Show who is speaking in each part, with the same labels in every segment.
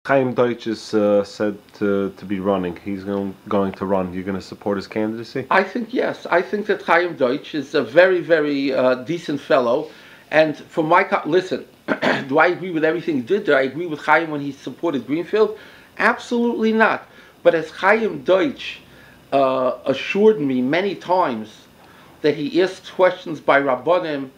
Speaker 1: Chaim Deutch is said to be running. He's going to run. You're going to support his candidacy?
Speaker 2: I think yes. I think that Chaim Deutch is a very, very decent fellow. And for my listen, do I agree with everything he did? Do I agree with Chaim when he supported Greenfield? Absolutely not. But as Chaim Deutch assured me many times that he asked questions by Rabbanim,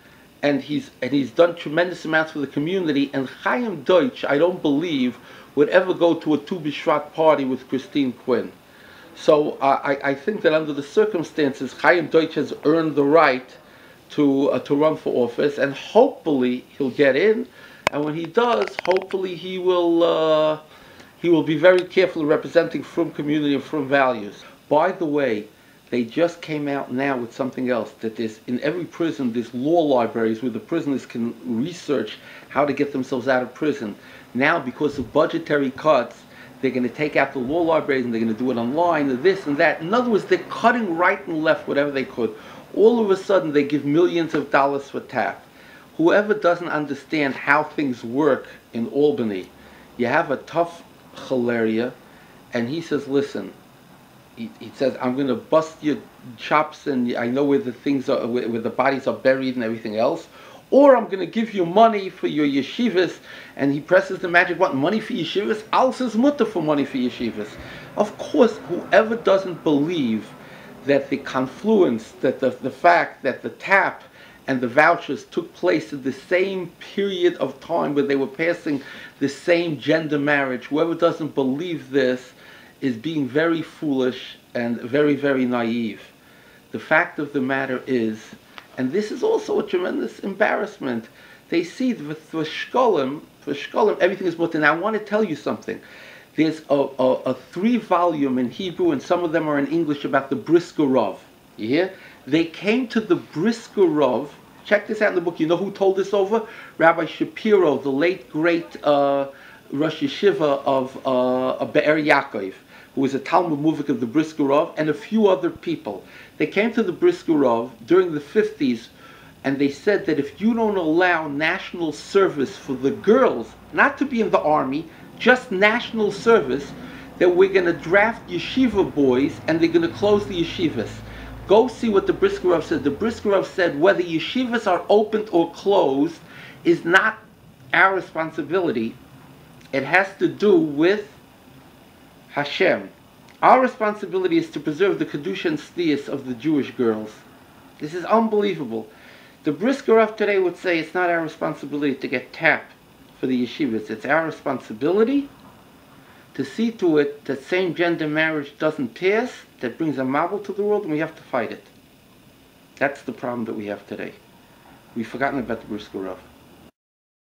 Speaker 2: and he's done tremendous amounts for the community. And Chaim Deutch, I don't believe, would ever go to a Tu B'Shvat party with Christine Quinn. So I think that under the circumstances, Chaim Deutch has earned the right to run for office, and hopefully he'll get in. And when he does, hopefully he will be very careful representing Frum community and Frum values. By the way, they just came out now with something else, that there's, in every prison, there's law libraries where the prisoners can research how to get themselves out of prison. Now, because of budgetary cuts, they're going to take out the law libraries and they're going to do it online, and this and that. In other words, they're cutting right and left whatever they could. All of a sudden, they give millions of dollars for TAP. Whoever doesn't understand how things work in Albany, you have a tough chalaria, and he says, listen, he says, I'm going to bust your chops, and I know where the things are, where the bodies are buried and everything else, or I'm going to give you money for your yeshivas. And he presses the magic button, money for yeshivas. Al says mutter for money for yeshivas. Of course, whoever doesn't believe that the confluence, that the fact that the TAP and the vouchers took place at the same period of time where they were passing the same gender marriage, whoever doesn't believe this is being very foolish and very, very naive. The fact of the matter is, and this is also a tremendous embarrassment, they see that for shkolim, everything is mutter. Now I want to tell you something. There's a 3-volume in Hebrew, and some of them are in English, about the Brisker Rav. You hear? They came to the Brisker Rav. Check this out in the book. You know who told this over? Rabbi Shapiro, the late, great Rosh Yeshiva of Be'er Yaakov, who was a Talmud Muvik of the Brisker Rav, and a few other people. They came to the Brisker Rav during the 50s, and they said that if you don't allow national service for the girls, not to be in the army, just national service, that we're going to draft yeshiva boys and they're going to close the yeshivas. Go see what the Brisker Rav said. The Brisker Rav said whether yeshivas are opened or closed is not our responsibility. It has to do with Hashem. Our responsibility is to preserve the Kedusha and Tznius of the Jewish girls. This is unbelievable. The Brisker Rav today would say it's not our responsibility to get TAP for the yeshivas. It's our responsibility to see to it that same-gender marriage doesn't pass, that brings a marvel to the world, and we have to fight it. That's the problem that we have today. We've forgotten about the Brisker Rav.